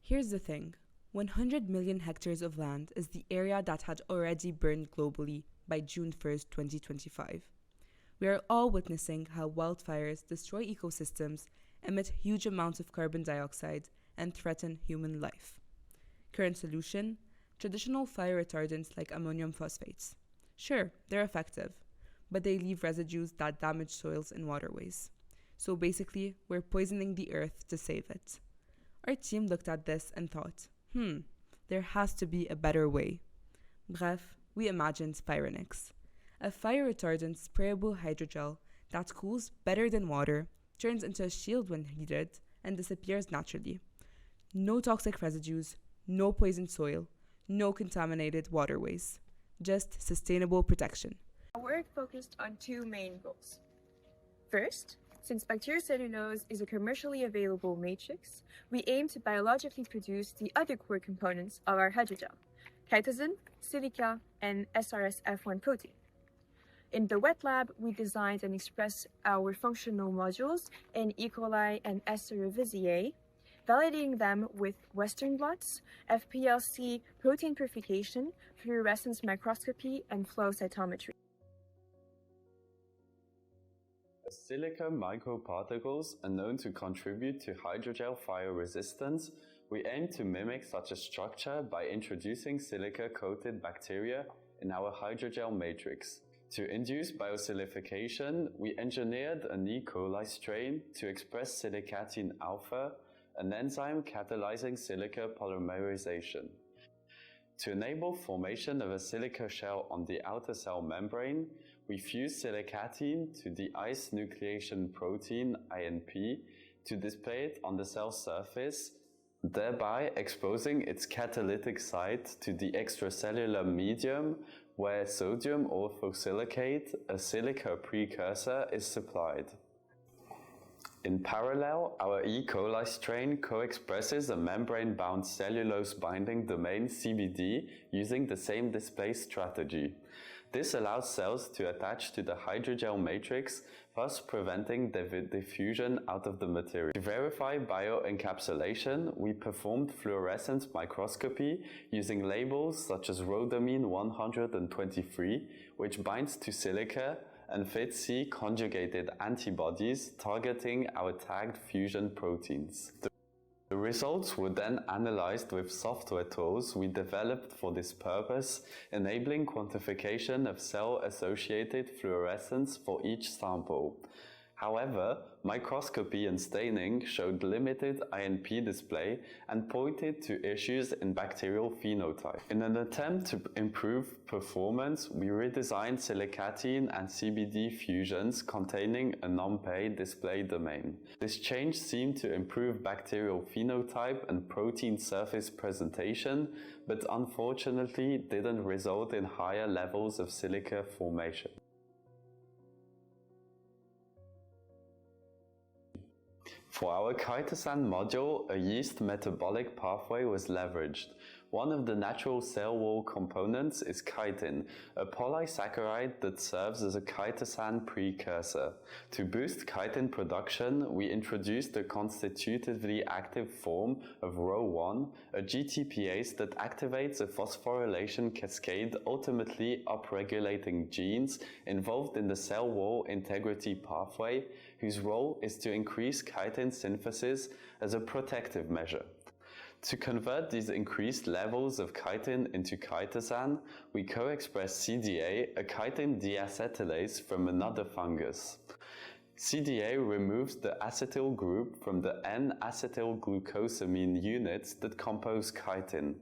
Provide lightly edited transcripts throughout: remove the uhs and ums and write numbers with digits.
Here's the thing. 100 million hectares of land is the area that had already burned globally by June 1st, 2025. We are all witnessing how wildfires destroy ecosystems, emit huge amounts of carbon dioxide, and threaten human life. Current solution? Traditional fire retardants like ammonium phosphates. Sure, they're effective, but they leave residues that damage soils and waterways. So basically, we're poisoning the earth to save it. Our team looked at this and thought, there has to be a better way. Bref, we imagined Pyronix, a fire-retardant sprayable hydrogel that cools better than water, turns into a shield when heated, and disappears naturally. No toxic residues, no poisoned soil, no contaminated waterways. Just sustainable protection. Our work focused on two main goals. First, since bacterial cellulose is a commercially available matrix, we aim to biologically produce the other core components of our hydrogel: chitosan, silica, and SRSF1 protein. In the wet lab, we designed and expressed our functional modules in E. coli and Cerevisiae, validating them with Western blots, FPLC protein purification, fluorescence microscopy, and flow cytometry. Silica microparticles are known to contribute to hydrogel fire resistance. We aim to mimic such a structure by introducing silica-coated bacteria in our hydrogel matrix. To induce biosilification, we engineered an E. coli strain to express silicatin alpha, an enzyme catalyzing silica polymerization. To enable formation of a silica shell on the outer cell membrane, we fuse silicatin to the ICE nucleation protein INP to display it on the cell surface, thereby exposing its catalytic site to the extracellular medium where sodium orthosilicate, a silica precursor, is supplied. In parallel, our E. coli strain co-expresses a membrane-bound cellulose binding domain CBD using the same display strategy. This allows cells to attach to the hydrogel matrix, thus preventing diffusion out of the material. To verify bioencapsulation, we performed fluorescence microscopy using labels such as rhodamine 123, which binds to silica, and FIT-C conjugated antibodies targeting our tagged fusion proteins. The results were then analyzed with software tools we developed for this purpose, enabling quantification of cell-associated fluorescence for each sample. However, microscopy and staining showed limited INP display and pointed to issues in bacterial phenotype. In an attempt to improve performance, we redesigned silicatin and CBD fusions containing a non-pay display domain. This change seemed to improve bacterial phenotype and protein surface presentation, but unfortunately didn't result in higher levels of silica formation. For our chitosan module, a yeast metabolic pathway was leveraged. One of the natural cell wall components is chitin, a polysaccharide that serves as a chitosan precursor. To boost chitin production, we introduced a constitutively active form of Rho1, a GTPase that activates a phosphorylation cascade, ultimately upregulating genes involved in the cell wall integrity pathway, whose role is to increase chitin synthesis as a protective measure. To convert these increased levels of chitin into chitosan, we co-express CDA, a chitin deacetylase from another fungus. CDA removes the acetyl group from the N-acetylglucosamine units that compose chitin.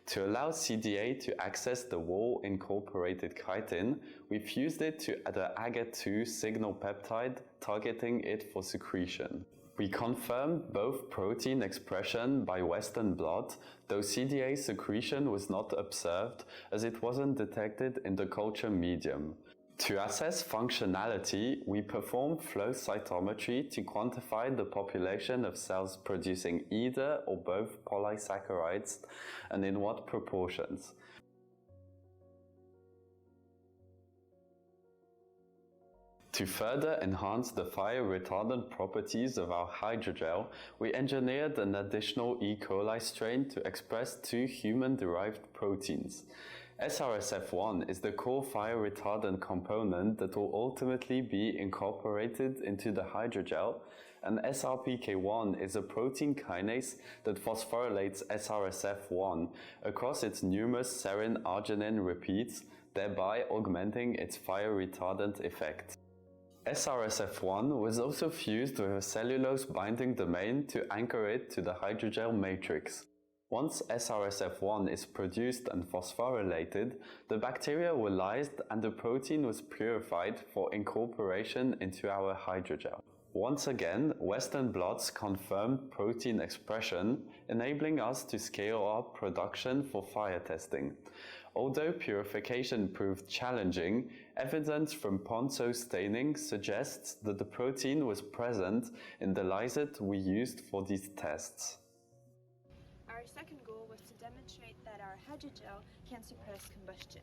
To allow CDA to access the wall-incorporated chitin, we fused it to the AGAT2 signal peptide, targeting it for secretion. We confirmed both protein expression by Western blot, though CDA secretion was not observed as it wasn't detected in the culture medium. To assess functionality, we performed flow cytometry to quantify the population of cells producing either or both polysaccharides and in what proportions. To further enhance the fire-retardant properties of our hydrogel, we engineered an additional E. coli strain to express two human-derived proteins. SRSF1 is the core fire-retardant component that will ultimately be incorporated into the hydrogel, and SRPK1 is a protein kinase that phosphorylates SRSF1 across its numerous serine-arginine repeats, thereby augmenting its fire-retardant effect. SRSF1 was also fused with a cellulose binding domain to anchor it to the hydrogel matrix. Once SRSF1 is produced and phosphorylated, the bacteria were lysed and the protein was purified for incorporation into our hydrogel. Once again, Western blots confirmed protein expression, enabling us to scale up production for fire testing. Although purification proved challenging, evidence from Ponceau staining suggests that the protein was present in the lysate we used for these tests. Our second goal was to demonstrate that our hydrogel can suppress combustion.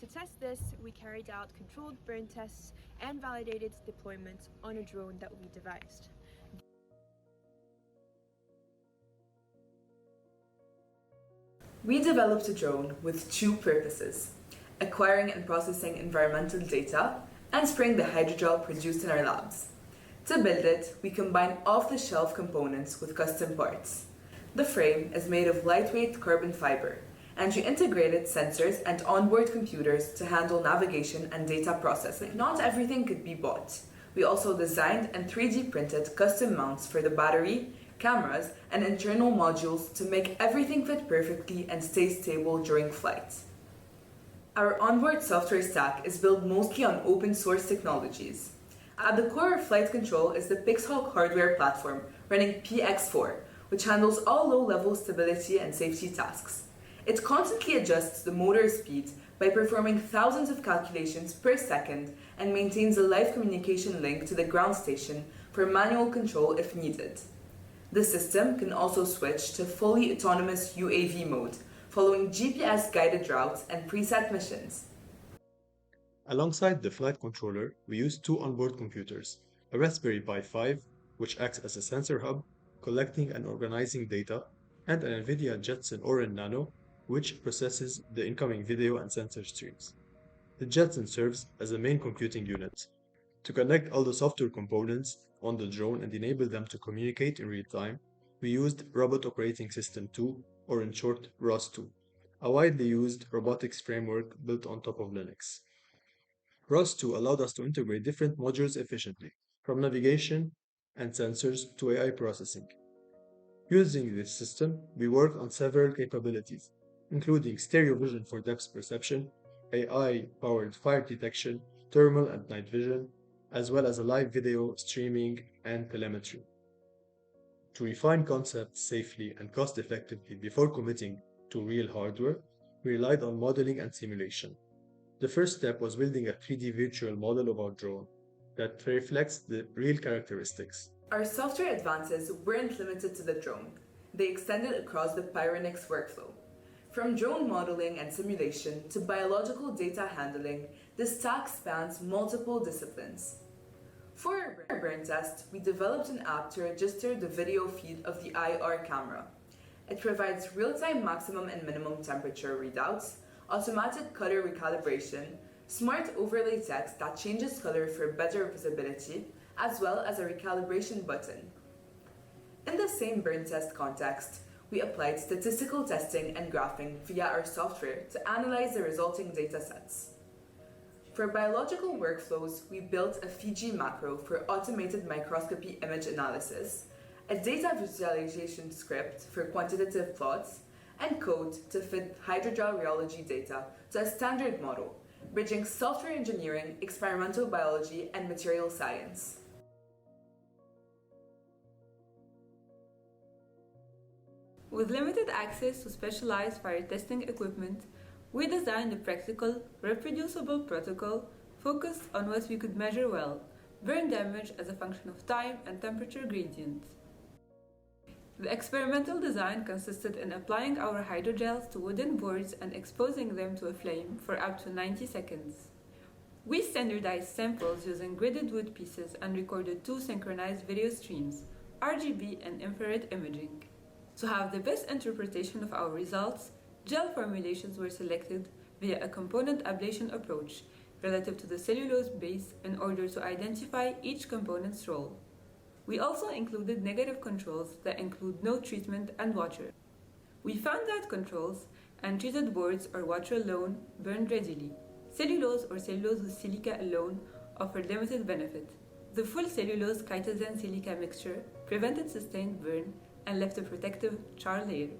To test this, we carried out controlled burn tests and validated deployment on a drone that we devised. We developed a drone with two purposes: acquiring and processing environmental data and spraying the hydrogel produced in our labs. To build it, we combined off-the-shelf components with custom parts. The frame is made of lightweight carbon fiber, and we integrated sensors and onboard computers to handle navigation and data processing. Not everything could be bought. We also designed and 3D printed custom mounts for the battery, cameras, and internal modules to make everything fit perfectly and stay stable during flight. Our onboard software stack is built mostly on open source technologies. At the core of flight control is the Pixhawk hardware platform running PX4, which handles all low-level stability and safety tasks. It constantly adjusts the motor speed by performing thousands of calculations per second and maintains a live communication link to the ground station for manual control if needed. The system can also switch to fully autonomous UAV mode, following GPS-guided routes and preset missions. Alongside the flight controller, we use two onboard computers, a Raspberry Pi 5, which acts as a sensor hub, collecting and organizing data, and an NVIDIA Jetson Orin Nano, which processes the incoming video and sensor streams. The Jetson serves as a main computing unit to connect all the software components on the drone and enable them to communicate in real time. We used Robot Operating System 2, or in short ROS2, a widely used robotics framework built on top of Linux. ROS2 allowed us to integrate different modules efficiently, from navigation and sensors to AI processing. Using this system, we worked on several capabilities, including stereo vision for depth perception, AI-powered fire detection, thermal and night vision, as well as a live video streaming and telemetry. To refine concepts safely and cost-effectively before committing to real hardware, we relied on modeling and simulation. The first step was building a 3D virtual model of our drone that reflects the real characteristics. Our software advances weren't limited to the drone. They extended across the Pyronix workflow. From drone modeling and simulation to biological data handling, the stack spans multiple disciplines. For our burn test, we developed an app to register the video feed of the IR camera. It provides real-time maximum and minimum temperature readouts, automatic color recalibration, smart overlay text that changes color for better visibility, as well as a recalibration button. In the same burn test context, we applied statistical testing and graphing via our software to analyze the resulting datasets. For biological workflows, we built a Fiji macro for automated microscopy image analysis, a data visualization script for quantitative plots, and code to fit hydrogel rheology data to a standard model, bridging software engineering, experimental biology, and material science. With limited access to specialized fire testing equipment, we designed a practical, reproducible protocol focused on what we could measure well: burn damage as a function of time and temperature gradient. The experimental design consisted in applying our hydrogels to wooden boards and exposing them to a flame for up to 90 seconds. We standardized samples using gridded wood pieces and recorded two synchronized video streams, RGB and infrared imaging. To have the best interpretation of our results, gel formulations were selected via a component ablation approach relative to the cellulose base in order to identify each component's role. We also included negative controls that include no treatment and water. We found that controls and treated boards or water alone burned readily. Cellulose or cellulose with silica alone offered limited benefit. The full cellulose chitosan silica mixture prevented sustained burn and left a protective char layer.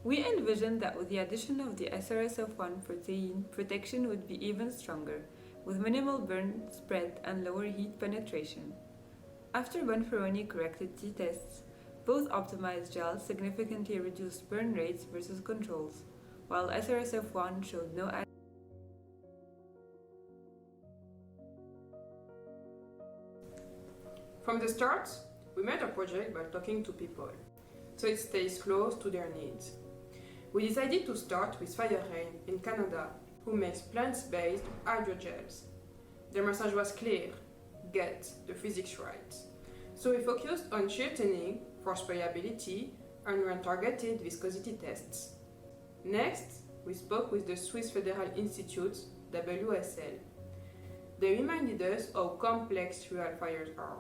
We envisioned that with the addition of the SRSF1 protein, protection would be even stronger, with minimal burn spread and lower heat penetration. After Pyronix corrected t-tests, both optimized gels significantly reduced burn rates versus controls, while SRSF1 showed no added. From the start, we made a project by talking to people, so it stays close to their needs. We decided to start with Firefighting in Canada, who makes plants-based hydrogels. Their message was clear: get the physics right. So we focused on shortening for sprayability and ran targeted viscosity tests. Next, we spoke with the Swiss Federal Institute, WSL. They reminded us how complex wildfires are.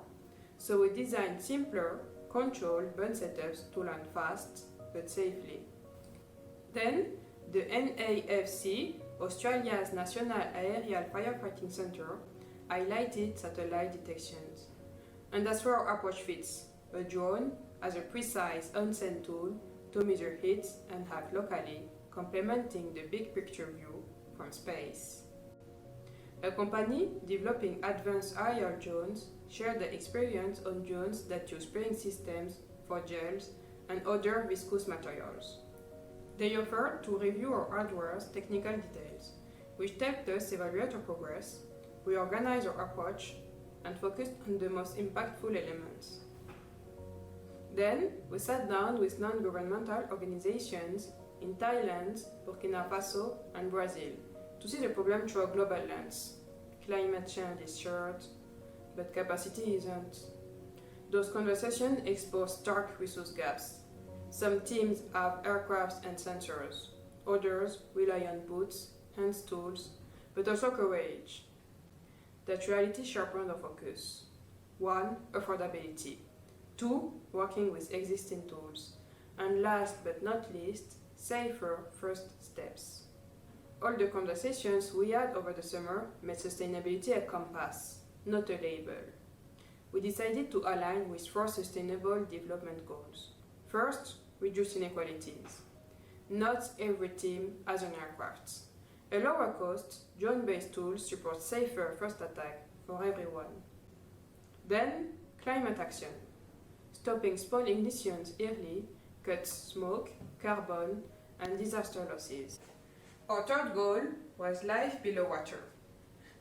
So we designed simpler, controlled burn setups to land fast but safely. Then, the NAFC, Australia's National Aerial Firefighting Centre, highlighted satellite detections. And that's where our approach fits: a drone as a precise unseen tool to measure heat and height locally, complementing the big picture view from space. A company developing advanced aerial drones shared their experience on drones that use spraying systems for gels and other viscous materials. They offered to review our hardware's technical details, which helped us evaluate our progress, reorganize our approach, and focused on the most impactful elements. Then, we sat down with non-governmental organizations in Thailand, Burkina Faso, and Brazil to see the problem through a global lens. Climate change is shared, but capacity isn't. Those conversations expose stark resource gaps. Some teams have aircrafts and sensors, others rely on boots, hand tools, but also courage. That reality sharpened our focus. 1. Affordability. 2. Working with existing tools. And last but not least, safer first steps. All the conversations we had over the summer made sustainability a compass, not a label. We decided to align with 4 sustainable development goals. First, reduce inequalities. Not every team has an aircraft. A lower cost, drone-based tools support safer first attack for everyone. Then, climate action. Stopping small ignitions early cuts smoke, carbon, and disaster losses. Our third goal was life below water.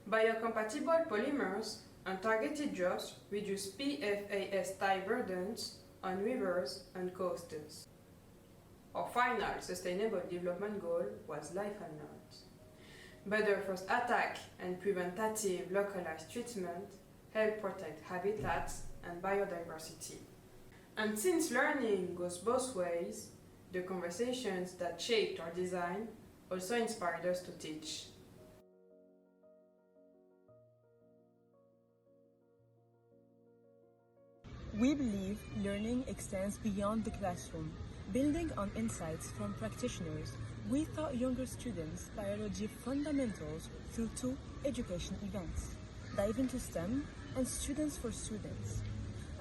Biocompatible polymers and targeted drops reduce PFAS tie burdens on rivers and coasters. Our final sustainable development goal was life unknown. Better first attack and preventative localized treatment help protect habitats and biodiversity. And since learning goes both ways, the conversations that shaped our design also inspired us to teach. We believe learning extends beyond the classroom. Building on insights from practitioners, we taught younger students biology fundamentals through 2 education events, Dive into STEM and Students for Students.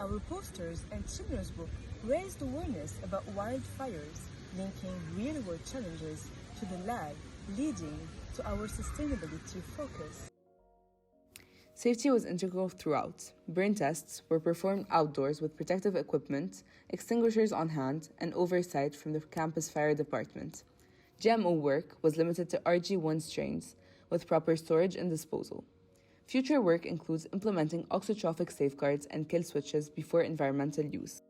Our posters and children's book raised awareness about wildfires, linking real-world challenges to the lab, leading to our sustainability focus. Safety was integral throughout. Burn tests were performed outdoors with protective equipment, extinguishers on hand, and oversight from the campus fire department. GMO work was limited to RG1 strains with proper storage and disposal. Future work includes implementing oxytrophic safeguards and kill switches before environmental use.